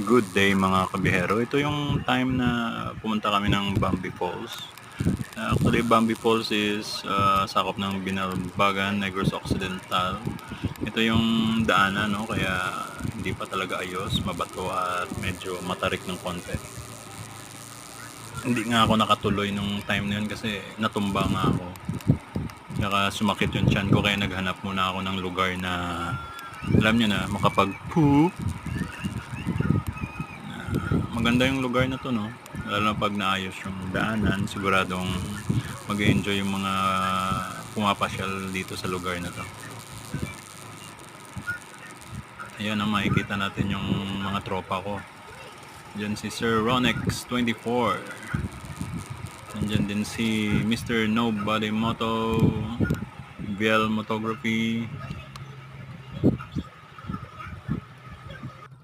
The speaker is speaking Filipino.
Good day mga kabihero. Ito yung time na pumunta kami ng Bambi Falls. Actually, Bambi Falls is sakop ng Binalbagan, Negros Occidental. Ito yung daanan, no? Kaya hindi pa talaga ayos, mabato at medyo matarik ng konti. Hindi nga ako nakatuloy nung time na yun kasi natumba nga ako. Tsaka sumakit yung tiyan ko kaya naghanap muna ako ng lugar na alam nyo na, makapag-poop. Maganda yung lugar na to, no? Lalo na pag naayos yung daanan, siguradong mag-enjoy yung mga pumapasyal dito sa lugar na to. Ayan ang makikita natin yung mga tropa ko. Diyan si Sir Ronex 24. Nandiyan din si Mr. Nobody Moto, VL Photography,